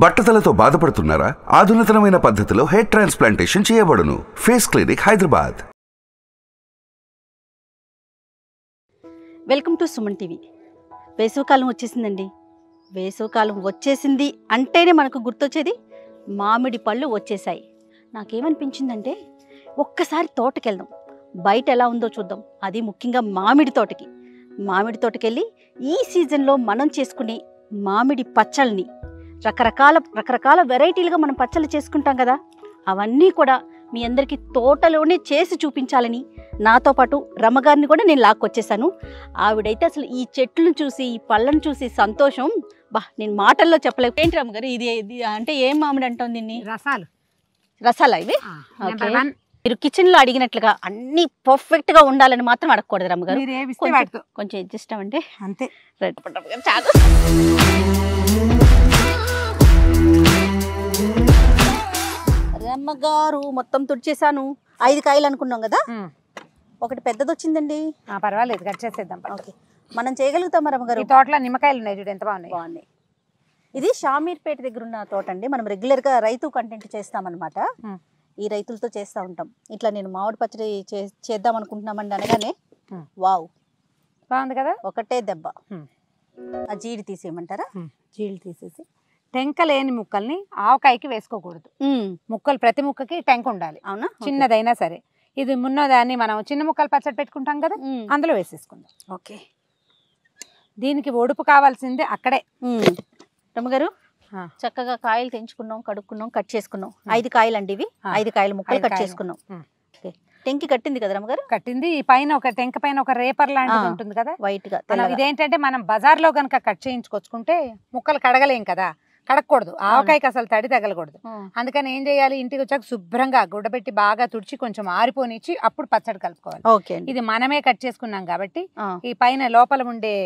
బట్టతలతో బాధపడుతున్నారా? ఆధునితనమైన పద్ధతిలో hair transplantation చేయబడును. Face clinic, Hyderabad. Welcome to Suman TV. వేసవికాలం వచ్చేసిందండి. వేసవికాలం వచ్చేసింది అంటేనే మనకు గుర్తొచ్చేది మామిడి పళ్ళు వచ్చేసాయి. నాకేమనిపించిందంటే ఒక్కసారి తోటకెళ్దాం, బయట ఎలా ఉందో చూద్దాం. అది ముఖ్యంగా మామిడి తోటకెళ్ళి ఈ సీజన్లో మనం చేసుకునే మామిడి పచ్చళ్ళని రకరకాల వెరైటీలుగా మనం పచ్చళ్ళు చేసుకుంటాం కదా, అవన్నీ కూడా మీ అందరికీ తోటలోనే చేసి చూపించాలని నాతో పాటు రమ్మగారిని కూడా నేను లాక్కొచ్చేసాను. ఆవిడైతే అసలు ఈ చెట్లను చూసి ఈ పళ్ళను చూసి సంతోషం నేను మాటల్లో చెప్పలేక. ఏంటి రమ్మగారు ఇది అంటే ఏం మామిడి అంటాం దీన్ని? రసాలా ఇవి? మీరు కిచెన్లో అడిగినట్లుగా అన్ని పర్ఫెక్ట్గా ఉండాలని మాత్రం అడగకూడదు రమ్మగారు. కొంచెం అడ్జస్ట్ అవ్వండి అంతే. చాలా రమ్మగారు మొత్తం తుడిచేసాను. 5 కాయలు అనుకున్నాం కదా, ఒకటి పెద్దది వచ్చిందండి. పర్వాలేదు, కట్ చేసేద్దాం. ఓకే, మనం చేయగలుగుతాం రమ్మగారు. ఈ తోటలో నిమ్మకాయలు ఉన్నాయి చూడు, ఎంత బాగున్నాయి. ఇది షామీర్పేట దగ్గర ఉన్న తోట అండి. మనం రెగ్యులర్గా రైతు కంటెంట్ చేస్తామన్నమాట. ఈ రైతులతో చేస్తూ ఉంటాం. ఇట్లా నేను మామిడి పచ్చడి చేద్దాం అనుకుంటున్నామండి అనగానే వావ్ బాగుంది కదా, ఒకటే దెబ్బ. ఆ జీడి తీసేయమంటారా? జీడి తీసేసి టెంక లేని ముక్కల్ని ఆవకాయకి వేసుకోకూడదు. ముక్కలు ప్రతి ముక్కకి టెంక ఉండాలి. అవునా? చిన్నదైనా సరే. ఇది మున్నదాన్ని మనం చిన్న ముక్కలు పచ్చడి పెట్టుకుంటాం కదా, అందులో వేసేసుకుందాం. ఓకే, దీనికి ఒడుపు కావాల్సిందే అక్కడే. రమ్మగారు చక్కగా కాయలు తెంచుకున్నాం, కడుక్కున్నాం, కట్ చేసుకున్నాం. 5 కాయలు అండి ఇవి. 5 కాయలు ముక్కలు కట్ చేసుకున్నాం. టెంకి కట్టింది కదా రమ్మగారు? కట్టింది. ఈ పైన ఒక టెంక పైన ఒక రేపర్ లాంటిది ఉంటుంది కదా, వైట్ గా. ఇదేంటంటే మనం బజార్లో గనక కట్ చేయించుకొచ్చుకుంటే ముక్కలు కడగలేం కదా, కడగకూడదు. ఆవకాయకి అసలు తడి తగలకూడదు. అందుకని ఏం చేయాలి, ఇంటికి వచ్చాక శుభ్రంగా గుడ్డబెట్టి బాగా తుడిచి కొంచెం ఆరిపోనిచ్చి అప్పుడు పచ్చడి కలుపుకోవాలి. ఇది మనమే కట్ చేసుకున్నాం కాబట్టి ఈ పైన లోపల ఉండే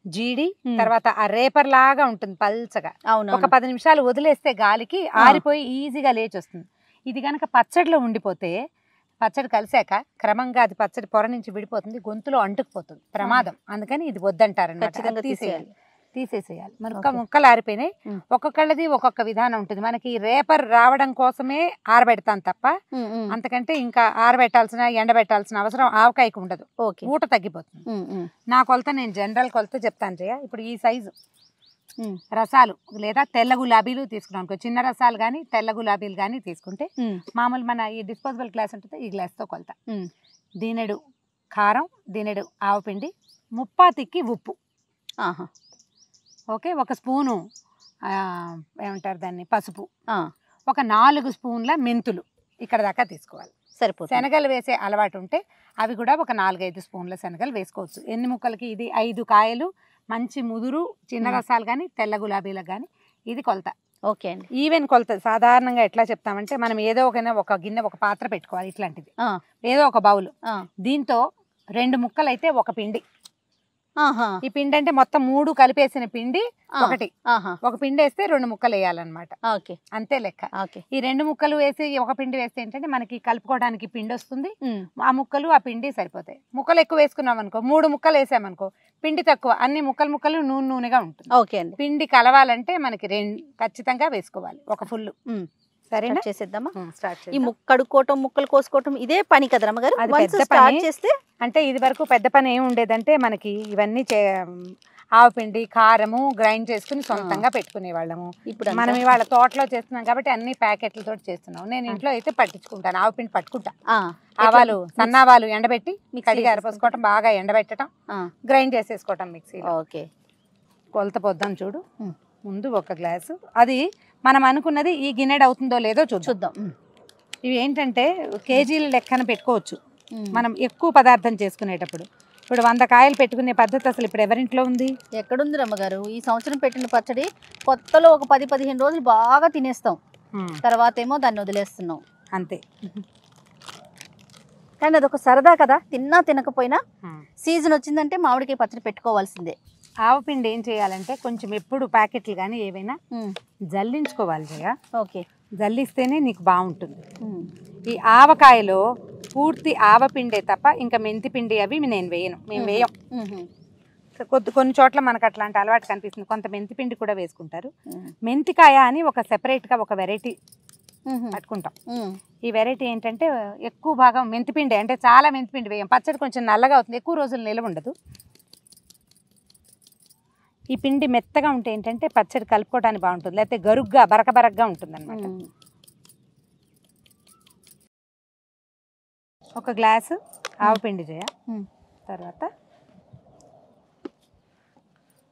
జీడి తర్వాత ఆ రేపర్ లాగా ఉంటుంది పల్చగా. ఒక 10 నిమిషాలు వదిలేస్తే గాలికి ఆరిపోయి ఈజీగా లేచి వస్తుంది. ఇది కనుక పచ్చడిలో ఉండిపోతే పచ్చడి కలిసాక క్రమంగా అది పచ్చడి పొర నుంచి విడిపోతుంది, గొంతులో అంటుకుపోతుంది, ప్రమాదం. అందుకని ఇది వద్దంటారు, తీసేసేయాలి. ముక్కలు ఆరిపోయినాయి. ఒక్కొక్కళ్ళది ఒక్కొక్క విధానం ఉంటుంది. మనకి రేపర్ రావడం కోసమే ఆరబెడతాను తప్ప అంతకంటే ఇంకా ఆరబెట్టాల్సిన ఎండబెట్టాల్సిన అవసరం ఆవకాయకు ఉండదు. ఊట తగ్గిపోతుంది. నా కొలత నేను జనరల్ కొలత చెప్తాను జయ. ఇప్పుడు ఈ సైజు రసాలు లేదా తెల్ల గులాబీలు తీసుకున్నాం. చిన్న రసాలు కానీ తెల్ల గులాబీలు కానీ తీసుకుంటే మామూలు మన ఈ డిస్పోజబుల్ గ్లాస్ ఉంటుంది, ఈ గ్లాస్తో కొలత. దీనెడు కారం, దీనెడు ఆవపిండి, ముప్పాతికి ఉప్పు, ఓకే, 1 స్పూను ఏమంటారు దాన్ని పసుపు, ఒక 4 స్పూన్ల మెంతులు ఇక్కడ దాకా తీసుకోవాలి. సరిపోతుంది. శనగలు వేసే అలవాటు ఉంటే అవి కూడా ఒక 4-5 స్పూన్ల శనగలు వేసుకోవచ్చు. ఎన్ని ముక్కలకి? ఇది 5 కాయలు, మంచి ముదురు చిన్న రసాలు కానీ తెల్ల గులాబీలకు కానీ ఇది కొలత. ఓకే అండి. ఈవెన్ కొలత సాధారణంగా ఎట్లా చెప్తామంటే మనం ఏదో ఒక గిన్నె, ఒక పాత్ర పెట్టుకోవాలి. ఇట్లాంటిది ఏదో ఒక బౌల్. దీంతో 2 ముక్కలు అయితే 1 పిండి. ఈ పిండి అంటే మొత్తం 3 కలిపేసిన పిండి ఒకటి. ఒక పిండి వేస్తే 2 ముక్కలు వేయాలన్నమాట. అంతే లెక్క. ఈ 2 ముక్కలు వేసి 1 పిండి వేస్తే ఏంటంటే మనకి కలుపుకోవడానికి పిండి వస్తుంది. ఆ ముక్కలు ఆ పిండి సరిపోతాయి. ముక్కలు ఎక్కువ వేసుకున్నాం అనుకో, 3 ముక్కలు వేసామనుకో పిండి తక్కువ, అన్ని ముక్కలు నూనెగా ఉంటుంది. ఓకే అండి. పిండి కలవాలంటే మనకి 2 ఖచ్చితంగా వేసుకోవాలి, 1 ఫుల్. సరేనా? చేసేద్దామా? ఈ కడుక్కోవటం, ముక్కలు కోసుకోవటం ఇదే పని కదా రమ్మగారు? అది పెద్ద పని చేస్తే. అంటే ఇది వరకు పెద్ద పని ఏమి ఉండేదంటే మనకి ఇవన్నీ ఆవపిండి, కారము గ్రైండ్ చేసుకుని సొంతంగా పెట్టుకునే వాళ్ళము. ఇప్పుడు మనం ఇవాళ తోటలో చేస్తున్నాం కాబట్టి అన్ని ప్యాకెట్లతో చేస్తున్నాం. నేను ఇంట్లో అయితే పట్టించుకుంటాను, ఆవపిండి పట్టుకుంటా. ఆవాలు, సన్నావాలు ఎండబెట్టి కడిగి అరపోసుకోవటం, బాగా ఎండబెట్టడం, గ్రైండ్ చేసేసుకోవటం మిక్సీ. ఓకే, కొలత పొద్దాం చూడు. ముందు 1 గ్లాసు, అది మనం అనుకున్నది ఈ గిన్నెడు అవుతుందో లేదో చూద్దాం. ఇవి ఏంటంటే కేజీల లెక్కన పెట్టుకోవచ్చు మనం ఎక్కువ పదార్థం చేసుకునేటప్పుడు. ఇప్పుడు 100 కాయలు పెట్టుకునే పద్ధతి అసలు ఇప్పుడు ఎవరింట్లో ఉంది? ఎక్కడుంది రమ్మగారు? ఈ సంవత్సరం పెట్టిన పచ్చడి కొత్తలో ఒక 10-15 రోజులు బాగా తినేస్తాం, తర్వాత ఏమో దాన్ని వదిలేస్తున్నాం అంతే. కానీ అదొక సరదా కదా, తిన్నా తినకపోయినా సీజన్ వచ్చిందంటే మామిడికాయ పచ్చడి పెట్టుకోవాల్సిందే. ఆవపిండి ఏం చేయాలంటే కొంచెం ఎప్పుడు ప్యాకెట్లు కానీ ఏవైనా జల్లించుకోవాలి జయ. ఓకే, జల్లిస్తేనే నీకు బాగుంటుంది. ఈ ఆవకాయలో పూర్తి ఆవపిండే తప్ప ఇంకా మెంతి పిండి అవి నేను వేయను, మేము వేయం. కొన్ని చోట్ల మనకు అట్లాంటి అలవాటు కనిపిస్తుంది. కొంత మెంతి పిండి కూడా వేసుకుంటారు. మెంతికాయ అని ఒక సెపరేట్గా ఒక వెరైటీ పట్టుకుంటాం. ఈ వెరైటీ ఏంటంటే ఎక్కువ భాగం మెంతిపిండి, అంటే చాలా మెంతిపిండి వేయం. పచ్చడి కొంచెం నల్లగా అవుతుంది, ఎక్కువ రోజులు నిలవ ఉండదు. ఈ పిండి మెత్తగా ఉంటే ఏంటంటే పచ్చడి కలుపుకోవడానికి బాగుంటుంది, లేకపోతే గరుగ్గా బరకబరగ్గా ఉంటుంది అనమాట. ఒక గ్లాసు ఆవపిండి చేయ, తర్వాత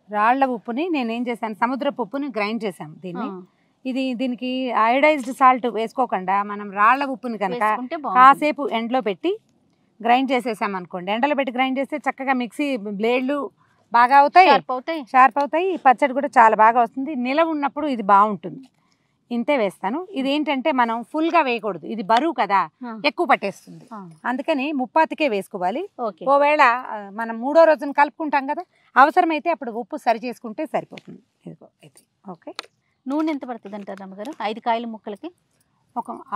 రాళ్ల ఉప్పుని నేనేం చేశాను, సముద్రపు ఉప్పుని గ్రైండ్ చేశాను దీనికి అయోడైజ్డ్ సాల్ట్ వేసుకోకుండా మనం రాళ్ల ఉప్పుని కనుక కాసేపు ఎండలో పెట్టి గ్రైండ్ చేసేసాం అనుకోండి, ఎండలో పెట్టి గ్రైండ్ చేస్తే చక్కగా మిక్సీ బ్లేడ్లు బాగా అవుతాయి, షార్ప్ అవుతాయి, పచ్చడి కూడా చాలా బాగా వస్తుంది. నిలవ ఉన్నప్పుడు ఇది బాగుంటుంది. ఇంతే వేస్తాను. ఇది ఏంటంటే మనం ఫుల్గా వేయకూడదు, ఇది బరువు కదా, ఎక్కువ పట్టేస్తుంది. అందుకని ముప్పాతికే వేసుకోవాలి. ఒకవేళ మనం 3వ రోజున కలుపుకుంటాం కదా, అవసరమైతే అప్పుడు ఉప్పు సరి చేసుకుంటే సరిపోతుంది. ఇదిగో అయితే ఓకే. నూనె ఎంత పడుతుంది అంటారు రమ్మగారు 5 కాయల ముక్కలకి?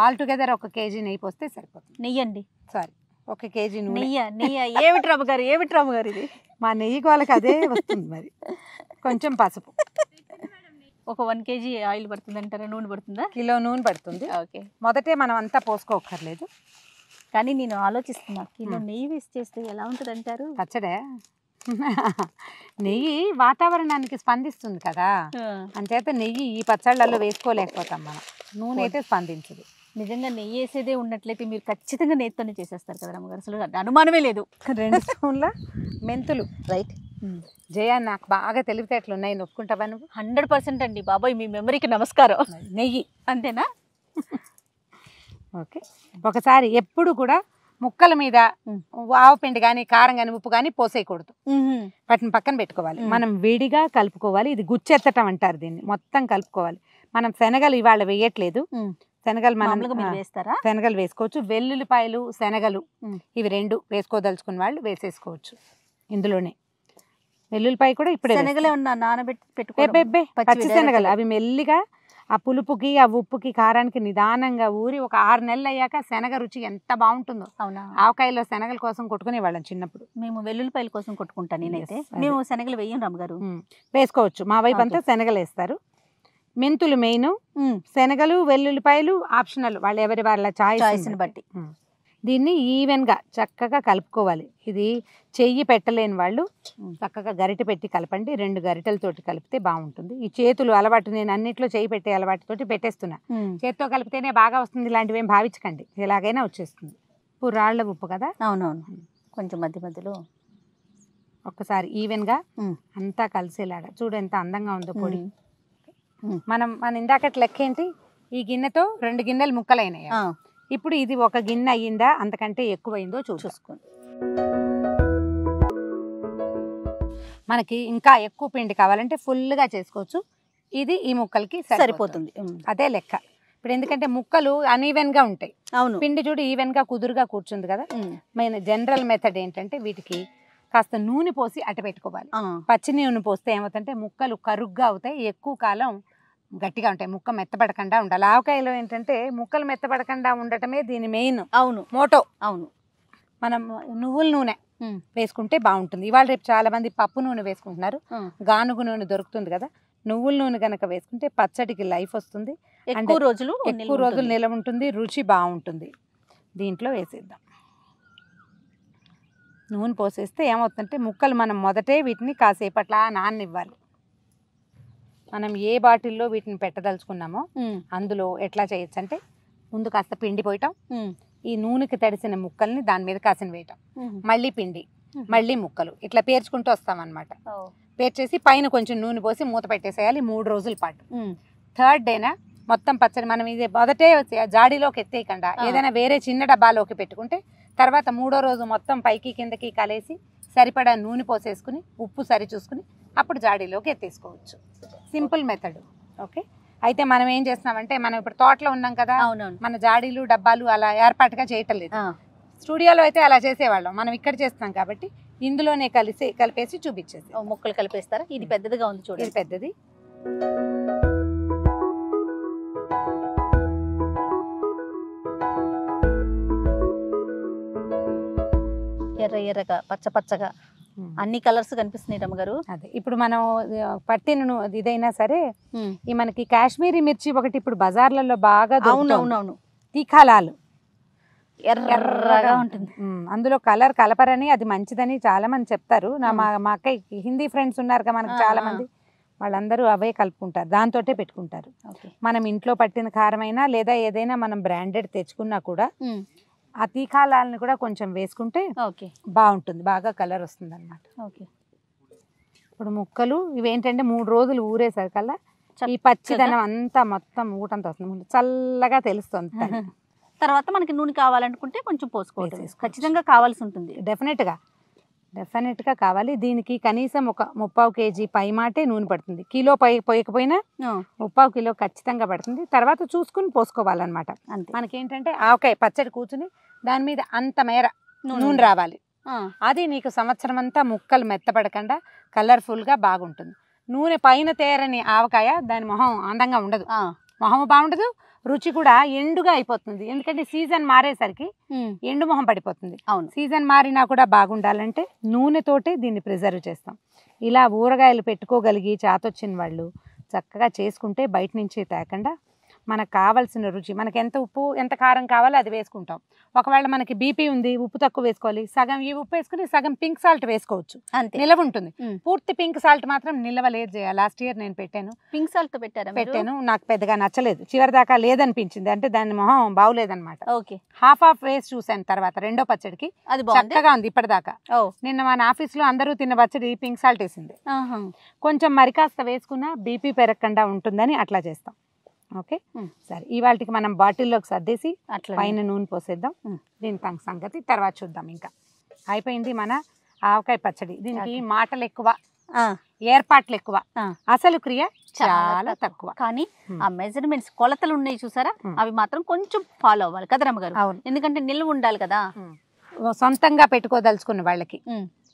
ఆల్టుగెదర్ 1 కేజీ నెయ్యి పోస్తే సరిపోతుంది. నెయ్యి అండి, సారీ 1 కేజీ నూనె. నెయ్యి ఏమిటి రమ్మగారు ఇది? మా నెయ్యి వాళ్ళకి అదే వస్తుంది. మరి కొంచెం పసుపు, ఒక 1 కేజీ ఆయిల్ పడుతుంది అంటారా? నూనె పడుతుందా? కిలో నూనె పడుతుంది. ఓకే, మొదటే మనం అంతా పోసుకోకర్లేదు. కానీ నేను ఆలోచిస్తున్నా, కిలో నెయ్యి వేసి చేస్తే ఎలా ఉంటుంది అంటారు పచ్చడే? నెయ్యి వాతావరణానికి స్పందిస్తుంది కదా, అంచేత నెయ్యి ఈ పచ్చళ్ళల్లో వేసుకోలేకపోతాం మనం. నూనె అయితే స్పందించదు. నిజంగా నెయ్యి వేసేదే ఉన్నట్లయితే మీరు ఖచ్చితంగా నెయ్యితోనే చేసేస్తారు కదా రమ్మగారు, అసలు అనుమానమే లేదు. 2 స్పూన్ల మెంతులు. రైట్. జయ, నాకు బాగా తెలివితేటలు ఉన్నాయి, నొప్పుకుంటావా నువ్వు? 100% అండి బాబాయ్, మీ మెమరీకి నమస్కారం. నెయ్యి అంతేనా? ఓకే. ఒకసారి ఎప్పుడు కూడా ముక్కల మీద ఆవపిండి కానీ కారం కానీ ఉప్పు కానీ పోసేయకూడదు, వాటిని పక్కన పెట్టుకోవాలి. మనం విడిగా కలుపుకోవాలి. ఇది గుచ్చెత్తటం అంటారు దీన్ని. మొత్తం కలుపుకోవాలి. మనం శనగలు ఇవాళ వేయట్లేదు, శనగలు మనం వేస్తారా? శనగలు వేసుకోవచ్చు. వెల్లుల్లిపాయలు, శనగలు ఇవి 2 వేసుకోదలుచుకున్న వాళ్ళు వేసేసుకోవచ్చు ఇందులోనే. వెల్లుల్లిపాయ కూడా ఇప్పుడే శనగలే ఉన్నా నానబెట్టి పచ్చి శనగలు, అవి మెల్లిగా ఆ పులుపుకి ఆ ఉప్పుకి కారానికి నిదానంగా ఊరి ఒక 6 నెలలు అయ్యాక శనగ రుచి ఎంత బాగుంటుందో. అవునా? ఆవకాయలో శనగల కోసం కొట్టుకునే వాళ్ళం చిన్నప్పుడు. మేము వెల్లుల్లిపాయల కోసం కొట్టుకుంటాను నేనైతే. మేము శనగలు వేయం రమ్మగారు. వేసుకోవచ్చు, మా వైపు అంతా శనగలు వేస్తారు. మెంతులు మెయిన్, శనగలు వెల్లుల్లిపాయలు ఆప్షనల్, వాళ్ళు ఎవరి వాళ్ళ చాయిస్ని బట్టి. దీన్ని ఈవెన్గా చక్కగా కలుపుకోవాలి. ఇది చెయ్యి పెట్టలేని వాళ్ళు చక్కగా గరిటె పెట్టి కలపండి. 2 గరిటెలతోటి కలిపితే బాగుంటుంది. ఈ చేతులు అలవాటు, నేను అన్నిట్లో చేయి పెట్టే అలవాటుతోటి పెట్టేస్తున్నా. చేతితో కలిపితేనే బాగా వస్తుంది, ఇలాంటివి ఏం భావించకండి, ఎలాగైనా వచ్చేస్తుంది. ఉప్పు, రాళ్ల ఉప్పు కదా. అవునవును, కొంచెం మధ్య మధ్యలో ఒక్కసారి ఈవెన్గా అంతా కలిసేలాగా. చూడు ఎంత అందంగా ఉందో పొడి. మన ఇందాకటి లెక్క ఏంటి, ఈ గిన్నెతో 2 గిన్నెలు ముక్కలైనాయి. ఇప్పుడు ఇది 1 గిన్నె అయ్యిందా, అంతకంటే ఎక్కువైందో చూసుకోండి. మనకి ఇంకా ఎక్కువ పిండి కావాలంటే ఫుల్గా చేసుకోవచ్చు. ఇది ఈ ముక్కలకి సరిపోతుంది, అదే లెక్క. ఇప్పుడు ఎందుకంటే ముక్కలు అన్ఈవెన్గా ఉంటాయి. అవును, పిండి చూడు ఈవెన్గా కుదురుగా కూర్చుంది కదా. మెయిన్ జనరల్ మెథడ్ ఏంటంటే వీటికి కాస్త నూనె పోసి అట్ట పెట్టుకోవాలి. పచ్చి నూనె పోస్తే ఏమవుతుందంటే ముక్కలు కరుగ్గా అవుతాయి, ఎక్కువ కాలం గట్టిగా ఉంటాయి. ముక్క మెత్తపడకుండా ఉండాలి. ఆవకాయలో ఏంటంటే ముక్కలు మెత్తపడకుండా ఉండటమే దీని మెయిన్. అవును, మోటో. అవును. మనం నువ్వుల నూనె వేసుకుంటే బాగుంటుంది. ఇవాళ రేపు చాలా మంది పప్పు నూనె వేసుకుంటున్నారు, గానుగు నూనె దొరుకుతుంది కదా. నువ్వుల నూనె కనుక వేసుకుంటే పచ్చడికి లైఫ్ వస్తుంది, ఎక్కువ రోజులు నిలవ ఉంటుంది, రుచి బాగుంటుంది. దీంట్లో వేసేద్దాం. నూనె పోసేస్తే ఏమవుతుందంటే ముక్కలు మనం మొదటే వీటిని కాసేపు అట్లా నాననివ్వాలి. మనం ఏ బాటిల్లో వీటిని పెట్టదలుచుకున్నామో అందులో ఎట్లా చేయొచ్చు అంటే ముందు కాస్త పిండి పోయటం, ఈ నూనెకి తడిసిన ముక్కల్ని దాని మీద కాసిన వేయటం, మళ్ళీ పిండి, మళ్ళీ ముక్కలు, ఇట్లా పేర్చుకుంటూ వస్తామన్నమాట. పేర్చేసి పైన కొంచెం నూనె పోసి మూత పెట్టేసేయాలి 3 రోజుల పాటు. 3rd డేనా మొత్తం పచ్చడి మనం ఇది మొదటే జాడీలోకి ఎత్తేయకుండా ఏదైనా వేరే చిన్న డబ్బాలోకి పెట్టుకుంటే తర్వాత 3వ రోజు మొత్తం పైకి కిందకి కలిసి సరిపడా నూనె పోసేసుకుని ఉప్పు సరి చూసుకుని అప్పుడు జాడీలోకి ఎత్తేసుకోవచ్చు. Simple method. ఓకే. అయితే మనం ఏం చేస్తున్నామంటే మనం ఇప్పుడు తోటలో ఉన్నాం కదా, మన జాడీలు డబ్బాలు అలా ఏర్పాటుగా చేయటం లేదు. స్టూడియోలో అయితే అలా చేసేవాళ్ళం, మనం ఇక్కడ చేస్తున్నాం కాబట్టి ఇందులోనే కలిపేసి చూపించేది. ముక్కలు కలిపేస్తారా? ఇది పెద్దదిగా ఉంది చూడండి. ఇది పెద్దది. ఎర్ర ఎర్రగా పచ్చ పచ్చగా అన్ని కలర్స్ కనిపిస్తున్నాయి రమ్మగారు. అదే ఇప్పుడు మనం పట్టిన ఇదైనా సరే ఈ మనకి కాశ్మీరీ మిర్చి ఒకటి ఇప్పుడు బజార్లలో బాగా అవునవునవును తీఖాలాలు ఎర్రగా ఉంటుంది. అందులో కలర్ కలపరని అది మంచిదని చాలా మంది చెప్తారు. మా అక్క హిందీ ఫ్రెండ్స్ ఉన్నారు కదా మనకు చాలా మంది, వాళ్ళందరూ అవే కలుపుకుంటారు, దాంతోటే పెట్టుకుంటారు. మనం ఇంట్లో పట్టిన కారమైనా లేదా ఏదైనా మనం బ్రాండెడ్ తెచ్చుకున్నా కూడా ఆ తీఖాలాలని కూడా కొంచెం వేసుకుంటే బాగుంటుంది, బాగా కలర్ వస్తుంది అన్నమాట. ఇప్పుడు ముక్కలు ఇవేంటంటే 3 రోజులు ఊరేసరికల్లా ఈ పచ్చిదనం అంతా మొత్తం ఊటంతా వస్తుంది, చల్లగా తెలుస్తుంది. తర్వాత మనకి నూనె కావాలనుకుంటే కొంచెం పోసుకోవచ్చు, ఖచ్చితంగా కావాల్సి ఉంటుంది. డెఫినెట్గా కావాలి. దీనికి కనీసం ఒక 3/4 kg పై మాటే నూనె పడుతుంది. కిలో పోయకపోయినా 3/4 కిలో ఖచ్చితంగా పడుతుంది. తర్వాత చూసుకుని పోసుకోవాలన్నమాట. మనకేంటంటే ఆవకాయ పచ్చడి కూర్చుని దాని మీద అంత మేర నూనె రావాలి. అది నీకు సంవత్సరం అంతా ముక్కలు మెత్తపడకుండా కలర్ఫుల్గా బాగుంటుంది. నూనె పైన తేరని ఆవకాయ దాని మొహం అందంగా ఉండదు, మొహం బాగుండదు, రుచి కూడా ఎండుగా అయిపోతుంది. ఎందుకంటే సీజన్ మారేసరికి ఎండు మొహం పడిపోతుంది. సీజన్ మారినా కూడా బాగుండాలంటే నూనెతోటే దీన్ని ప్రిజర్వ్ చేస్తాం. ఇలా ఊరగాయలు పెట్టుకోగలిగి చాతొచ్చిన వాళ్ళు చక్కగా చేసుకుంటే బయట నుంచి తేకుండా మనకు కావాల్సిన రుచి, మనకి ఎంత ఉప్పు ఎంత కారం కావాలో అది వేసుకుంటాం. ఒకవేళ మనకి బీపీ ఉంది, ఉప్పు తక్కువ వేసుకోవాలి, సగం ఈ ఉప్పు వేసుకుని సగం పింక్ సాల్ట్ వేసుకోవచ్చు, నిలవ ఉంటుంది. పూర్తి పింక్ సాల్ట్ మాత్రం నిలవలేదు చేయాలి. లాస్ట్ ఇయర్ నేను పెట్టాను, పింక్ సాల్ట్ పెట్టాను, నాకు పెద్దగా నచ్చలేదు, చివరి దాకా లేదనిపించింది, అంటే దాని మొహం బాగులేదన్నమాట. హాఫ్ వేసి చూసాను తర్వాత రెండో పచ్చడికి, అది చక్కగా ఉంది ఇప్పటిదాకా. నిన్న మన ఆఫీస్ లో అందరూ తిన్న పచ్చడి పింక్ సాల్ట్ వేసింది, కొంచెం మరికాస్త వేసుకున్నా బీపీ పెరగకుండా ఉంటుందని అట్లా చేస్తాం. ఓకే సరే, ఇవాళకి మనం బాటిల్లోకి సర్దేసి పైన నూనె పోసేద్దాం. దీని సంగతి తర్వాత చూద్దాం. ఇంకా అయిపోయింది మన ఆవకాయ పచ్చడి. దీనికి మాటలు ఎక్కువ, ఏర్పాట్లు ఎక్కువ, అసలు క్రియ చాలా తక్కువ. కానీ ఆ మెజర్మెంట్స్ కొలతలు ఉన్నాయి చూసారా, అవి మాత్రం కొంచెం ఫాలో అవ్వాలి కదా రమ్మగారు. ఎందుకంటే నిల్వ ఉండాలి కదా. సొంతంగా పెట్టుకోదలుచుకున్న వాళ్ళకి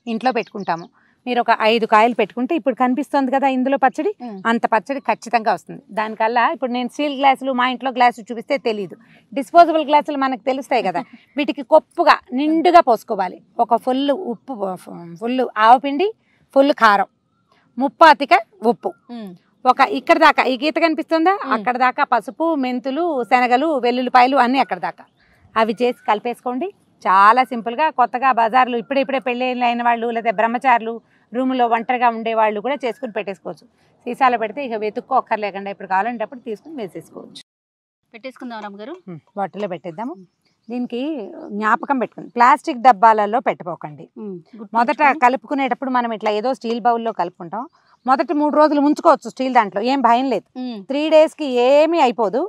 ఇంట్లో పెట్టుకుంటాము. మీరు ఒక 5 కాయలు పెట్టుకుంటే ఇప్పుడు కనిపిస్తుంది కదా ఇందులో పచ్చడి, అంత పచ్చడి ఖచ్చితంగా వస్తుంది. దానికల్లా ఇప్పుడు నేను స్టీల్ గ్లాసులు మా ఇంట్లో గ్లాసు చూపిస్తే తెలియదు, డిస్పోజబుల్ గ్లాసులు మనకు తెలుస్తాయి కదా, వీటికి కొప్పుగా నిండుగా పోసుకోవాలి. ఒక ఫుల్ ఉప్పు, ఫుల్ ఆవపిండి, ఫుల్ కారం, ముప్పాతిక ఉప్పు, ఒక ఇక్కడ దాకా ఈ గీత కనిపిస్తుందా అక్కడ దాకా పసుపు, మెంతులు, శనగలు, వెల్లుల్లిపాయలు అన్నీ అక్కడ దాకా అవి చేసి కలిపేసుకోండి. చాలా సింపుల్గా. కొత్తగా బజార్లు ఇప్పుడే పెళ్ళిళ్ళు అయిన వాళ్ళు లేదా బ్రహ్మచారులు రూమ్లో ఒంటరిగా ఉండేవాళ్ళు కూడా చేసుకుని పెట్టేసుకోవచ్చు. సీసాలో పెడితే ఇక వెతుక్కోక్కర్లేకుండా ఇప్పుడు కావాలంటే అప్పుడు తీసుకుని వేసేసుకోవచ్చు. పెట్టేసుకుందాం రామగారు, బాటిల్లో పెట్టేద్దాము. దీనికి జ్ఞాపకం పెట్టుకుని ప్లాస్టిక్ డబ్బాలలో పెట్టపోకండి. మొదట కలుపుకునేటప్పుడు మనం ఇట్లా ఏదో స్టీల్ బౌల్లో కలుపుకుంటాం. మొదటి 3 రోజులు ఉంచుకోవచ్చు స్టీల్ దాంట్లో, ఏం భయం లేదు. 3 daysకి ఏమీ అయిపోదు,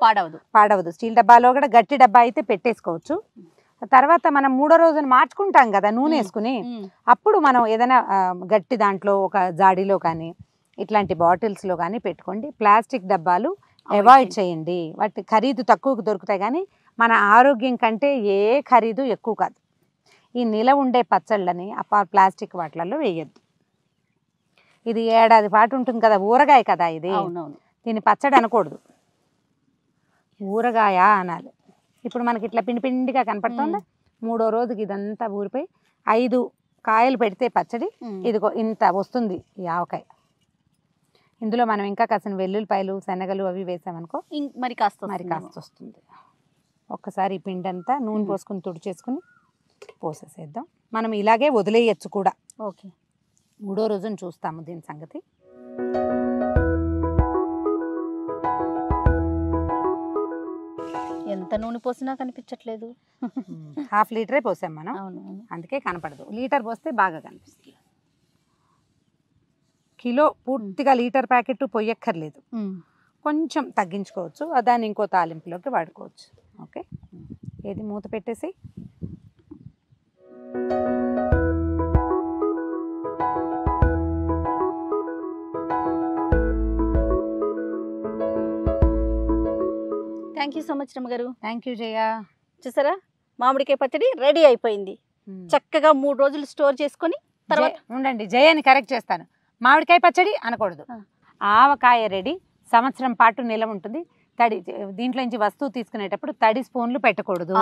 పాడవదు. స్టీల్ డబ్బాలో కూడా గట్టి డబ్బా అయితే పెట్టేసుకోవచ్చు. తర్వాత మనం 3వ రోజున మార్చుకుంటాం కదా నూనె వేసుకుని, అప్పుడు మనం ఏదైనా గట్టి దాంట్లో ఒక జాడీలో కానీ ఇట్లాంటి బాటిల్స్లో కానీ పెట్టుకోండి. ప్లాస్టిక్ డబ్బాలు అవాయిడ్ చేయండి, వాటి ఖరీదు తక్కువకు దొరుకుతాయి కానీ మన ఆరోగ్యం కంటే ఏ ఖరీదు ఎక్కువ కాదు. ఈ నిలవ ఉండే పచ్చళ్ళని ప్లాస్టిక్ వాటిలలో వేయద్దు. ఇది ఏడాది పాటు ఉంటుంది కదా, ఊరగాయ కదా ఇది, దీన్ని పచ్చడి అనకూడదు, ఊరగాయ అనాలి. ఇప్పుడు మనకి ఇట్లా పిండిగా కనపడుతుందా, 3వ రోజుకి ఇదంతా ఊరిపోయి 5 కాయలు పెడితే పచ్చడి ఇదిగో ఇంత వస్తుంది ఈ ఆవకాయ. ఇందులో మనం ఇంకా కాసిన వెల్లుల్లిపాయలు, శనగలు అవి వేసామనుకో మరి కాస్త వస్తుంది. ఒక్కసారి ఈ పిండి అంతా నూనె పోసుకుని తుడిచేసుకుని పోసేసేద్దాం. మనం ఇలాగే వదిలేయచ్చు కూడా. ఓకే, 3వ రోజున చూస్తాము దీని సంగతి. ఎంత నూనె పోసినా కనిపించట్లేదు. ½ లీటరే పోసాం మనం, అందుకే కనపడదు. లీటర్ పోస్తే బాగా కనిపిస్తుంది. కిలో పూర్తిగా లీటర్ ప్యాకెట్ పొయ్యక్కర్లేదు, కొంచెం తగ్గించుకోవచ్చు, దాన్ని ఇంకో తాలింపులోకి వాడుకోవచ్చు. ఓకే, ఏది మూత పెట్టేసి థ్యాంక్ యూ సో మచ్ రమ్మగారు. Thank you Jaya. చూసారా మామిడికాయ పచ్చడి రెడీ అయిపోయింది. చక్కగా 3 రోజులు స్టోర్ చేసుకొని తర్వాత ఉండండి. జయని కరెక్ట్ చేస్తాను, మామిడికాయ పచ్చడి అనకూడదు, ఆవకాయ రెడీ, సంవత్సరం పాటు నిలవ ఉంటుంది. తడి దీంట్లో నుంచి వస్తువు తీసుకునేటప్పుడు తడి స్పూన్లు పెట్టకూడదు,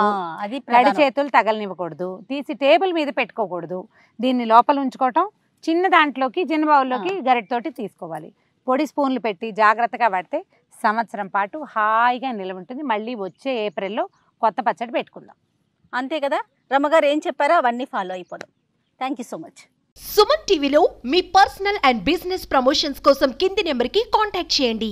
తడి చేతులు తగలనివ్వకూడదు, తీసి టేబుల్ మీద పెట్టుకోకూడదు. దీన్ని లోపల ఉంచుకోవటం చిన్న దాంట్లోకి చిన్న బౌల్లోకి గరిటతోటి తీసుకోవాలి. పొడి స్పూన్లు పెట్టి జాగ్రత్తగా పడితే సంవత్సరం పాటు హాయిగా నిల్వ ఉంటుంది. మళ్ళీ వచ్చే ఏప్రిల్లో కొత్త పచ్చడి పెట్టుకుందాం. అంతే కదా, రమ్మగారు ఏం చెప్పారో అవన్నీ ఫాలో అయిపోదాం. Thank you so much. Suman టీవీలో మీ పర్సనల్ అండ్ బిజినెస్ ప్రమోషన్స్ కోసం కింది నెంబర్కి కాంటాక్ట్ చేయండి.